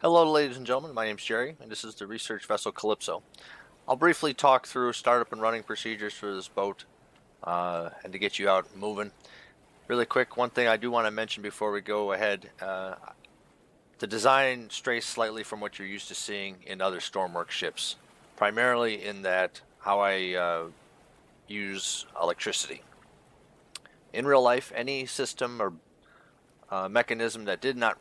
Hello, ladies and gentlemen. My name is Jerry, and this is the research vessel Calypso. I'll briefly talk through startup and running procedures for this boat and to get you out moving. Really quick, one thing I do want to mention before we go ahead, the design strays slightly from what you're used to seeing in other Stormworks ships, primarily in that how I use electricity. In real life, any system or mechanism that did not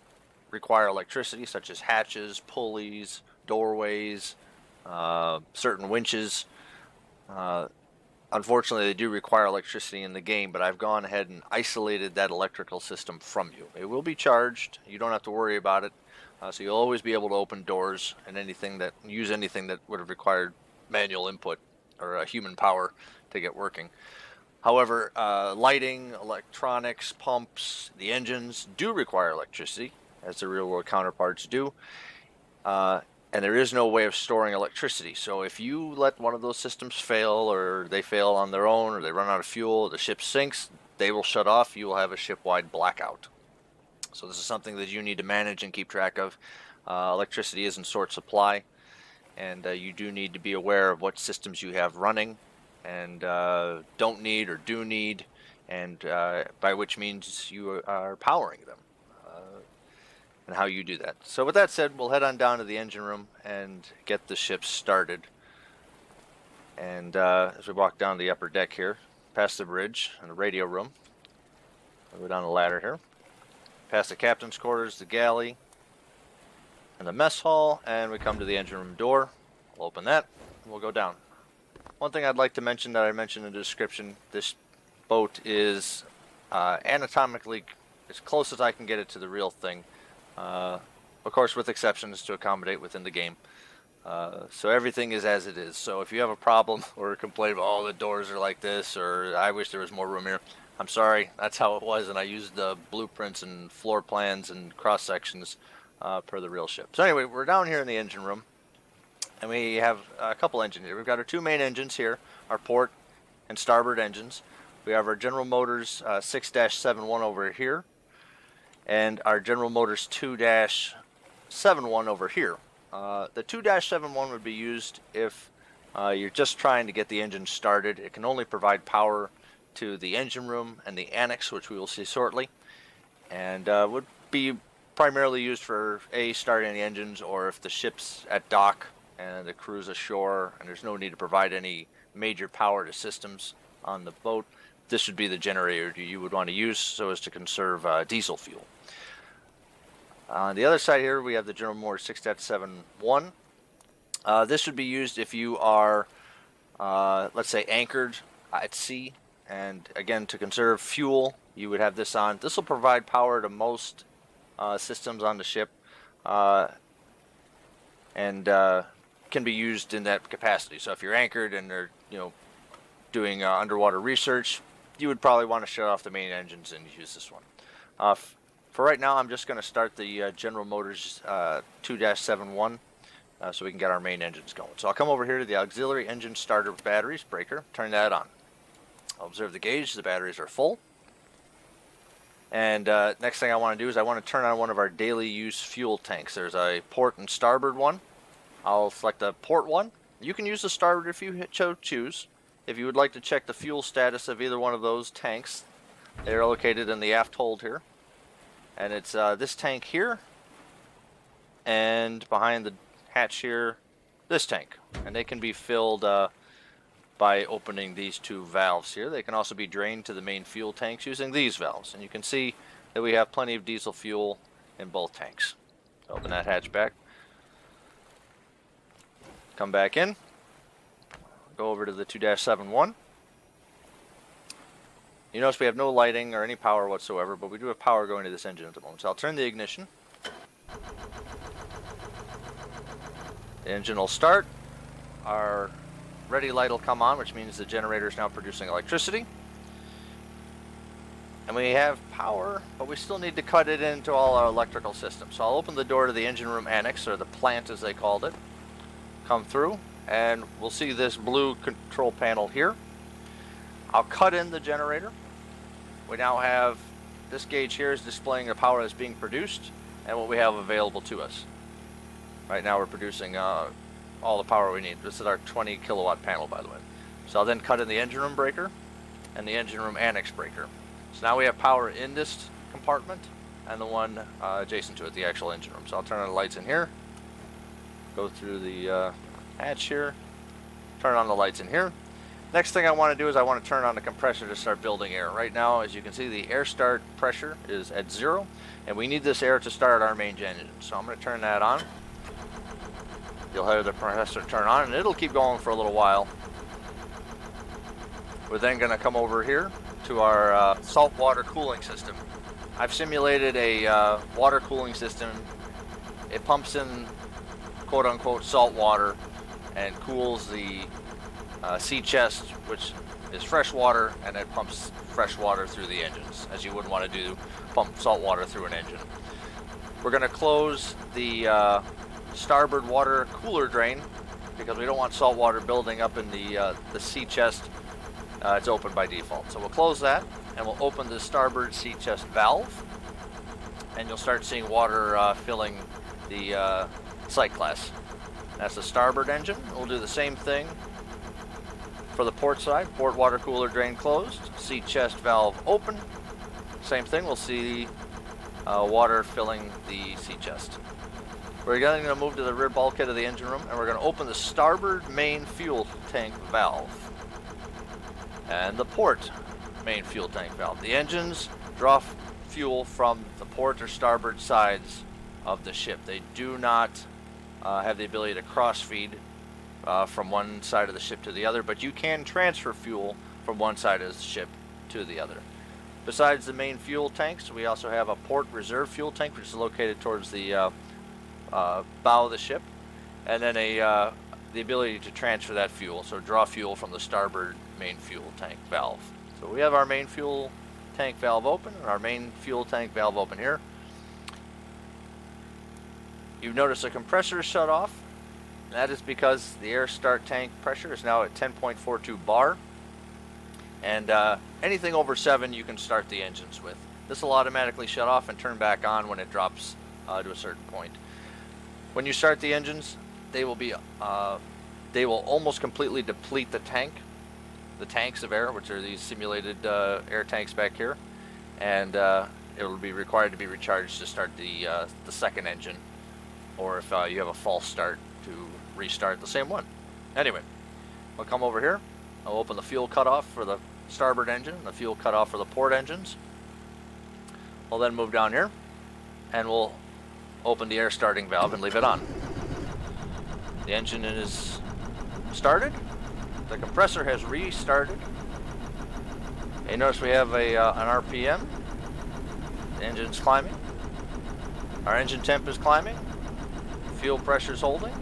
require electricity, such as hatches, pulleys, doorways, certain winches. Uh, Unfortunately, they do require electricity in the game, but I've gone ahead and isolated that electrical system from you. It will be charged. You don't have to worry about it. So you'll always be able to open doors and use anything that would have required manual input or human power to get working. However, lighting, electronics, pumps, the engines do require electricity, as the real world counterparts do. And there is no way of storing electricity. So if you let one of those systems fail, or they fail on their own, or they run out of fuel, or the ship sinks, they will shut off. You will have a ship-wide blackout. So this is something that you need to manage and keep track of. Electricity is in short supply, and you do need to be aware of what systems you have running and don't need or do need, and by which means you are powering them and how you do that. So with that said, we'll head on down to the engine room and get the ship started. And as we walk down the upper deck here, past the bridge and the radio room, we'll go down the ladder here, past the captain's quarters, the galley, and the mess hall, and we come to the engine room door. We'll open that, and we'll go down. One thing I'd like to mention that I mentioned in the description, this boat is anatomically as close as I can get it to the real thing. Of course, with exceptions to accommodate within the game. So everything is as it is. So if you have a problem or complain about, oh, the doors are like this, or I wish there was more room here, I'm sorry, that's how it was, and I used the blueprints and floor plans and cross sections per the real ship. So anyway, we're down here in the engine room, and we have a couple engines here. We've got our two main engines here, our port and starboard engines. We have our General Motors 6-71 over here, and our General Motors 2-71 over here. The 2-71 would be used if you're just trying to get the engine started. It can only provide power to the engine room and the annex, which we will see shortly, and would be primarily used for starting the engines, or if the ship's at dock and the crew's ashore and there's no need to provide any major power to systems on the boat. This would be the generator you would want to use so as to conserve diesel fuel. On the other side here, we have the General Motors 6-71. This would be used if you are, let's say, anchored at sea, and again, to conserve fuel, you would have this on. This will provide power to most systems on the ship, and can be used in that capacity. So if you're anchored and they're, doing underwater research, you would probably want to shut off the main engines and use this one. For right now, I'm just going to start the General Motors 2-71 so we can get our main engines going. So I'll come over here to the auxiliary engine starter batteries breaker, turn that on. I'll observe the gauge, the batteries are full. And next thing I want to do is I want to turn on one of our daily use fuel tanks. There's a port and starboard one. I'll select the port one. You can use the starboard if you choose. If you would like to check the fuel status of either one of those tanks, they're located in the aft hold here. And it's this tank here, and behind the hatch here, this tank. And they can be filled by opening these two valves here. They can also be drained to the main fuel tanks using these valves. And you can see that we have plenty of diesel fuel in both tanks. Open that hatch back. Come back in. Go over to the 2-71. You notice we have no lighting or any power whatsoever, but we do have power going to this engine at the moment. So I'll turn the ignition. The engine will start. Our ready light will come on, which means the generator is now producing electricity. And we have power, but we still need to cut it into all our electrical systems. So I'll open the door to the engine room annex, or the plant as they called it. Come through, and we'll see this blue control panel here. I'll cut in the generator. We now have this gauge here is displaying the power that's being produced and what we have available to us. Right now we're producing all the power we need. This is our 20 kilowatt panel, by the way. So I'll then cut in the engine room breaker and the engine room annex breaker. So now we have power in this compartment and the one adjacent to it, the actual engine room. So I'll turn on the lights in here, go through the hatch here, turn on the lights in here. Next thing I want to do is I want to turn on the compressor to start building air. Right now, as you can see, the air start pressure is at 0, and we need this air to start our main engine. So I'm going to turn that on. You'll hear the compressor turn on, and it'll keep going for a little while. We're then going to come over here to our saltwater cooling system. I've simulated a water cooling system. It pumps in quote-unquote salt water and cools the sea chest, which is fresh water, and it pumps fresh water through the engines, as you wouldn't want to do, pump salt water through an engine. We're going to close the starboard water cooler drain because we don't want salt water building up in the sea chest. It's open by default. So we'll close that, and we'll open the starboard sea chest valve, and you'll start seeing water filling the sight glass. That's the starboard engine. We'll do the same thing for the port side. Port water cooler drain closed, sea chest valve open. Same thing, we'll see water filling the sea chest. We're going to move to the rear bulkhead of the engine room, and we're going to open the starboard main fuel tank valve and the port main fuel tank valve. The engines draw fuel from the port or starboard sides of the ship. They do not have the ability to cross feed from one side of the ship to the other, but you can transfer fuel from one side of the ship to the other. Besides the main fuel tanks, we also have a port reserve fuel tank, which is located towards the bow of the ship, and then the ability to transfer that fuel, so draw fuel from the starboard main fuel tank valve. So we have our main fuel tank valve open, and our main fuel tank valve open here. You notice the compressor is shut off. That is because the air start tank pressure is now at 10.42 bar, and anything over 7 you can start the engines with. This will automatically shut off and turn back on when it drops to a certain point. When you start the engines, they will almost completely deplete the tanks of air, which are these simulated air tanks back here, and it will be required to be recharged to start the second engine, or if you have a false start, to restart the same one. Anyway, we'll come over here. I'll open the fuel cutoff for the starboard engine and the fuel cutoff for the port engines. We'll then move down here, and we'll open the air starting valve and leave it on. The engine is started. The compressor has restarted. You notice we have an RPM. The engine's climbing. Our engine temp is climbing. Fuel pressure is holding.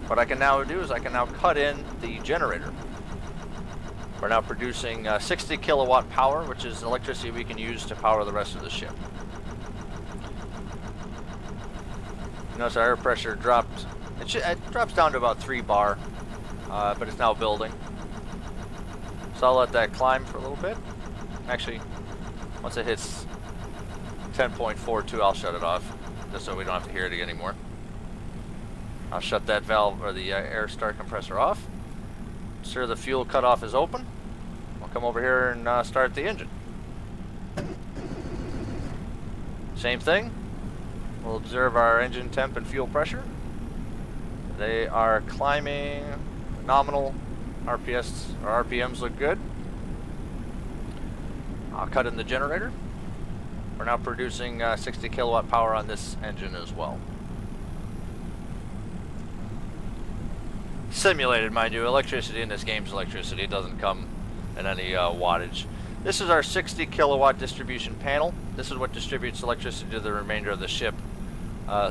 What I can now do is I can now cut in the generator. We're now producing 60 kilowatt power, which is electricity we can use to power the rest of the ship. Notice our air pressure dropped. It drops down to about 3 bar, but it's now building. So I'll let that climb for a little bit. Actually, once it hits 10.42, I'll shut it off, just so we don't have to hear it anymore. I'll shut that valve, or the air start compressor, off. Ensure the fuel cutoff is open. I'll come over here and start the engine. Same thing. We'll observe our engine temp and fuel pressure. They are climbing. Nominal RPS or RPMs look good. I'll cut in the generator. We're now producing 60 kilowatt power on this engine as well. Simulated, mind you. Electricity in this game is electricity. It doesn't come in any wattage. This is our 60 kilowatt distribution panel. This is what distributes electricity to the remainder of the ship.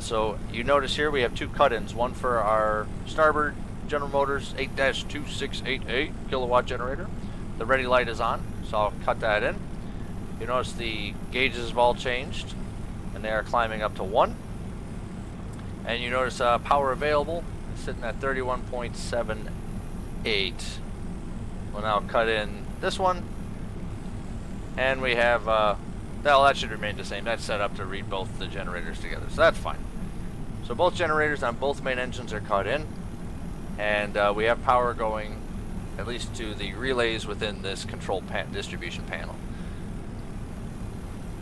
So you notice here we have 2 cut-ins. One for our starboard General Motors 8-2688 kilowatt generator. The ready light is on, so I'll cut that in. You notice the gauges have all changed, and they are climbing up to 1. And you notice power available is sitting at 31.78. We'll now cut in this one, and we have, well, that should remain the same. That's set up to read both the generators together, so that's fine. So both generators on both main engines are cut in, and we have power going at least to the relays within this control distribution panel.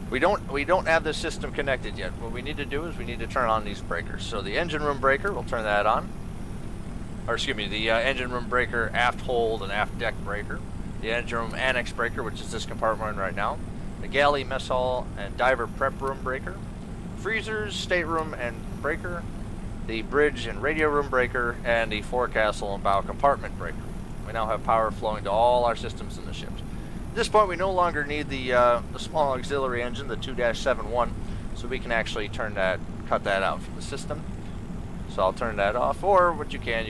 We don't have this system connected yet. What we need to do is we need to turn on these breakers. So the engine room breaker, we'll turn that on. Or excuse me, the engine room breaker, aft hold and aft deck breaker. The engine room annex breaker, which is this compartment right now. The galley, mess hall, and diver prep room breaker. Freezers, stateroom and breaker. The bridge and radio room breaker, and the forecastle and bow compartment breaker. We now have power flowing to all our systems in the ships. At this point, we no longer need the small auxiliary engine, the 2-71, so we can actually cut that out from the system. So I'll turn that off, or what you can,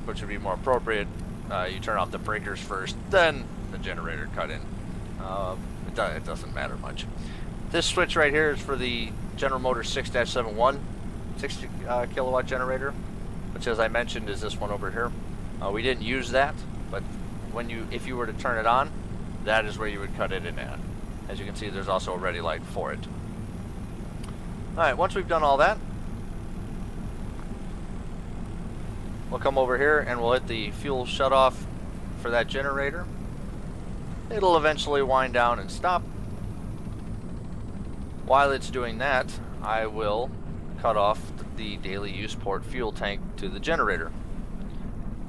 which would be more appropriate, you turn off the breakers first, then the generator cut in. It doesn't matter much. This switch right here is for the General Motors 6-71, 60 kilowatt generator, which, as I mentioned, is this one over here. We didn't use that, but if you were to turn it on, that is where you would cut it in at. As you can see, there's also a ready light for it. Alright, once we've done all that, we'll come over here and we'll hit the fuel shutoff for that generator. It'll eventually wind down and stop. While it's doing that, I will cut off the daily use port fuel tank to the generator.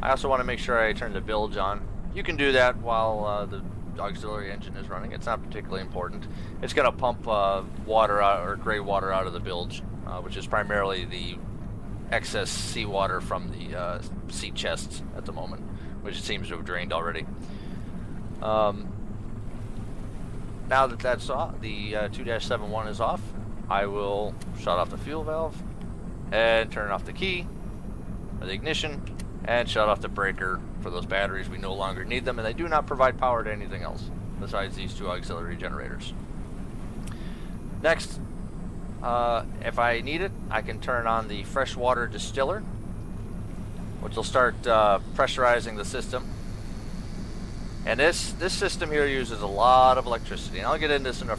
I also want to make sure I turn the bilge on. You can do that while the auxiliary engine is running. It's not particularly important. It's going to pump water out, or gray water out of the bilge, which is primarily the excess seawater from the sea chests at the moment, which it seems to have drained already. Now that that's off, the 2-71 is off, I will shut off the fuel valve and turn off the key, or the ignition, and shut off the breaker for those batteries. We no longer need them, and they do not provide power to anything else besides these two auxiliary generators. Next, if I need it, I can turn on the freshwater distiller, which will start pressurizing the system. And this system here uses a lot of electricity, and I'll get into this in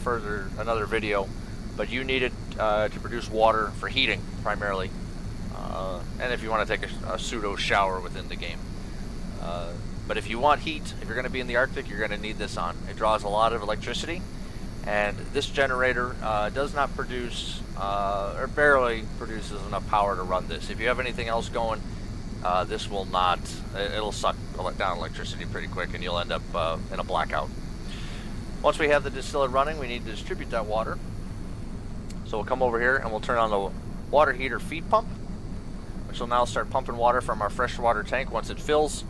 another video, but you need it to produce water for heating primarily, and if you want to take a pseudo shower within the game. But if you want heat, if you're going to be in the Arctic, you're going to need this on. It draws a lot of electricity, and this generator does not produce, or barely produces enough power to run this. If you have anything else going, this will not, it'll suck down electricity pretty quick, and you'll end up in a blackout. Once we have the distiller running, we need to distribute that water. So we'll come over here and we'll turn on the water heater feed pump, which will now start pumping water from our freshwater tank once it fills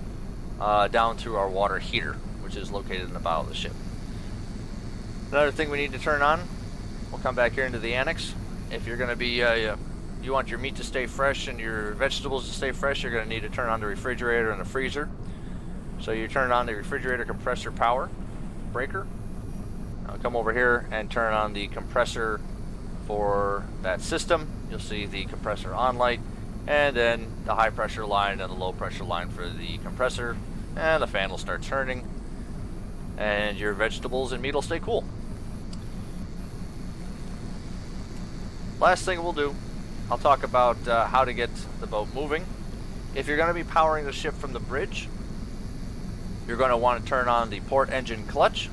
down through our water heater, which is located in the bow of the ship. Another thing we need to turn on, we'll come back here into the annex. If you're going to be, you want your meat to stay fresh and your vegetables to stay fresh, you're going to need to turn on the refrigerator and the freezer. So you turn on the refrigerator compressor power breaker. I'll come over here and turn on the compressor for that system. You'll see the compressor on light, and then the high pressure line and the low pressure line for the compressor, and the fan will start turning, and your vegetables and meat will stay cool. Last thing we'll do, I'll talk about how to get the boat moving. If you're going to be powering the ship from the bridge, you're going to want to turn on the port engine clutch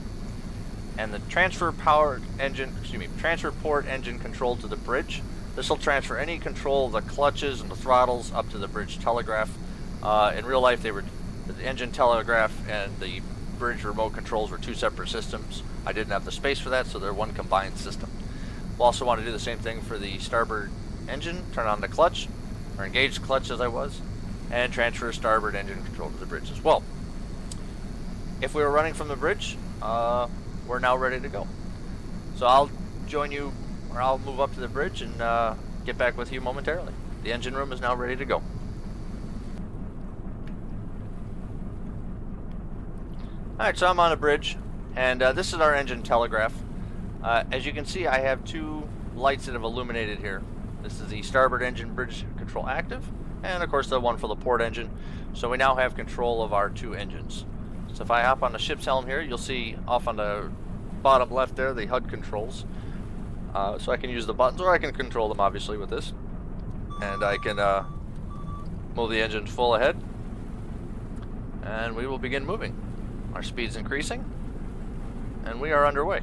and the transfer port engine control to the bridge. This will transfer any control of the clutches and the throttles up to the bridge telegraph. In real life, the engine telegraph and the bridge remote controls were two separate systems. I didn't have the space for that, so they're one combined system. We'll also want to do the same thing for the starboard engine. Turn on the clutch, or engage the clutch as I was, and transfer starboard engine control to the bridge as well. If we were running from the bridge, we're now ready to go. So I'll join you, or I'll move up to the bridge and get back with you momentarily. The engine room is now ready to go. Alright, so I'm on a bridge, and this is our engine telegraph. As you can see, I have two lights that have illuminated here. This is the starboard engine bridge control active, and of course the one for the port engine. So we now have control of our two engines. So if I hop on the ship's helm here, you'll see off on the bottom left there the HUD controls. So I can use the buttons, or I can control them obviously with this. and I can move the engine full ahead, and we will begin moving. Our speed's increasing, and we are underway.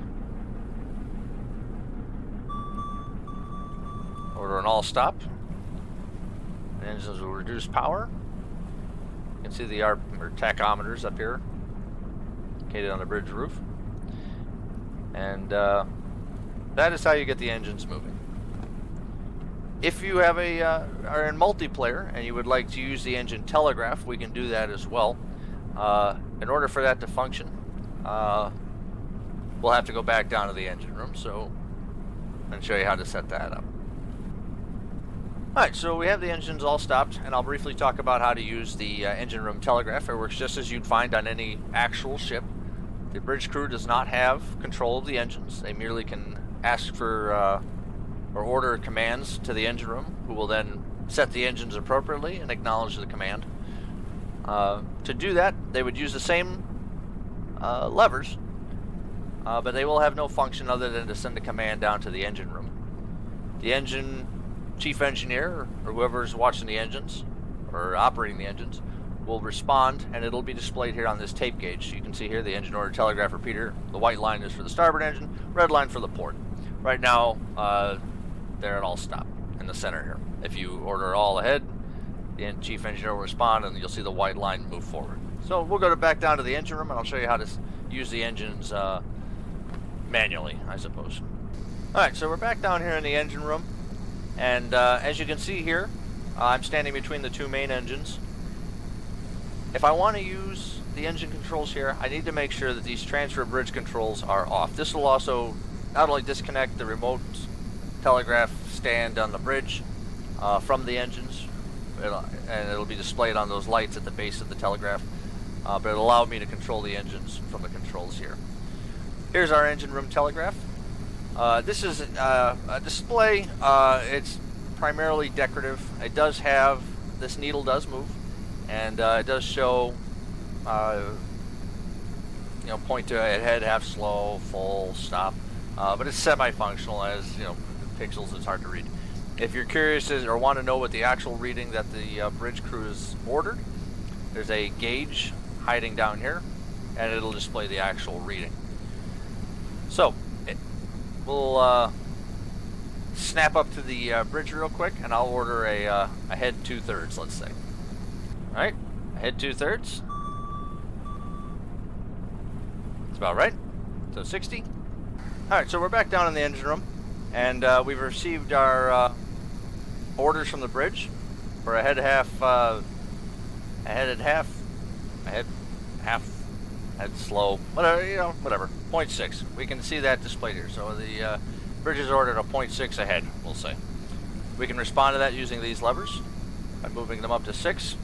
Order an all stop. The engines will reduce power. You can see the tachometers up here, located on the bridge roof. And that is how you get the engines moving. If you have are in multiplayer and you would like to use the engine Telegraph, we can do that as well. In order for that to function, we'll have to go back down to the engine room, so and show you how to set that up. Alright, so we have the engines all stopped, and I'll briefly talk about how to use the engine room Telegraph. It works just as you'd find on any actual ship. The bridge crew does not have control of the engines. They merely can ask for or order commands to the engine room, who will then set the engines appropriately and acknowledge the command. To do that, they would use the same levers, but they will have no function other than to send a command down to the engine room. The engine chief engineer, or whoever's watching the engines or operating the engines, will respond, and it'll be displayed here on this tape gauge. So you can see here the engine order telegraph repeater. The white line is for the starboard engine, red line for the port. Right now, they're at all stop in the center here. If you order all ahead, the chief engineer will respond, and you'll see the white line move forward. So we'll go back down to the engine room, and I'll show you how to use the engines manually, I suppose. Alright, so we're back down here in the engine room, and as you can see here, I'm standing between the two main engines. If I want to use the engine controls here, I need to make sure that these transfer bridge controls are off. This will also not only disconnect the remote telegraph stand on the bridge from the engines, and it'll be displayed on those lights at the base of the telegraph, but it'll allow me to control the engines from the controls here. Here's our engine room telegraph. This is a display. It's primarily decorative. It does have, this needle does move, and it does show, point to ahead, half slow, full, stop, but it's semi-functional. As you know, pixels, it's hard to read. If you're curious or want to know what the actual reading that the bridge crew has ordered, there's a gauge hiding down here, and it'll display the actual reading. So we'll snap up to the bridge real quick, and I'll order a head 2/3, let's say. All right, head 2/3. That's about right. So 60. All right, so we're back down in the engine room, and we've received our orders from the bridge for head slow, whatever, whatever. 0.6. We can see that displayed here. So the bridge is ordered a 0.6 ahead, we'll say. We can respond to that using these levers by moving them up to 6.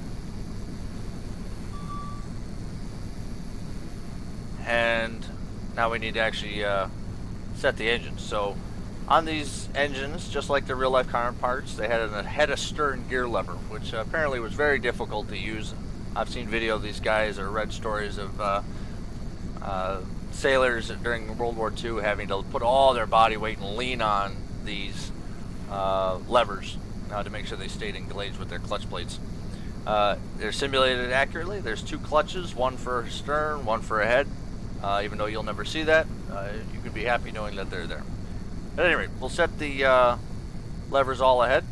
And now we need to actually set the engines. So on these engines, just like the real-life counterparts, they had a head-astern gear lever, which apparently was very difficult to use. I've seen video of these guys or read stories of sailors during World War II having to put all their body weight and lean on these levers to make sure they stayed engaged with their clutch plates. They're simulated accurately. There's 2 clutches, one for stern, one for a head. Even though you'll never see that, you can be happy knowing that they're there. At any rate, we'll set the levers all ahead.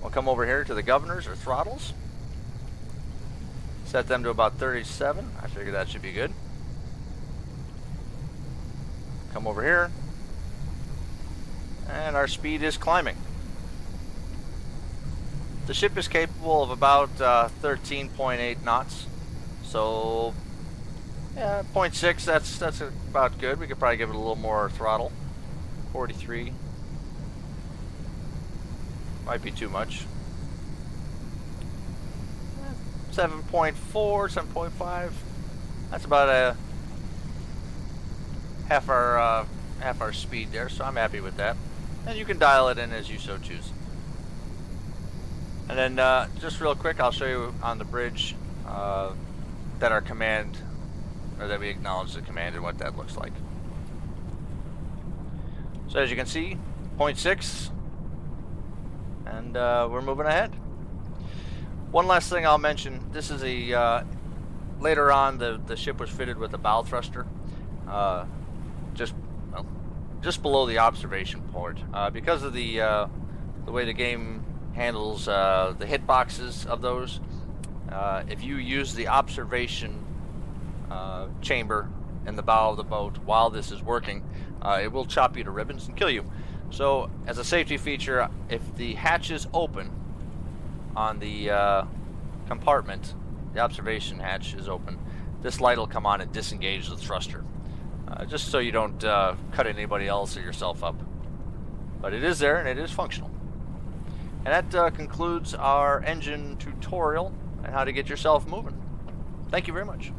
We'll come over here to the governors or throttles. Set them to about 37. I figure that should be good. Come over here. And our speed is climbing. The ship is capable of about 13.8 knots. So, yeah, 0.6, that's about good. We could probably give it a little more throttle. 43. Might be too much. 7.4, 7.5. That's about a half our speed there, so I'm happy with that. And you can dial it in as you so choose. And then just real quick, I'll show you on the bridge that our command, or that we acknowledge the command and what that looks like. So as you can see, 0.6 and we're moving ahead. One last thing I'll mention, this is a, later on the ship was fitted with a bow thruster, just, well, just below the observation port. Because of the way the game handles the hitboxes of those, if you use the observation chamber in the bow of the boat while this is working, it will chop you to ribbons and kill you. So as a safety feature, if the hatch is open on the compartment, the observation hatch is open, this light will come on and disengage the thruster, just so you don't cut anybody else or yourself up. But it is there and it is functional. And that concludes our engine tutorial and how to get yourself moving. Thank you very much.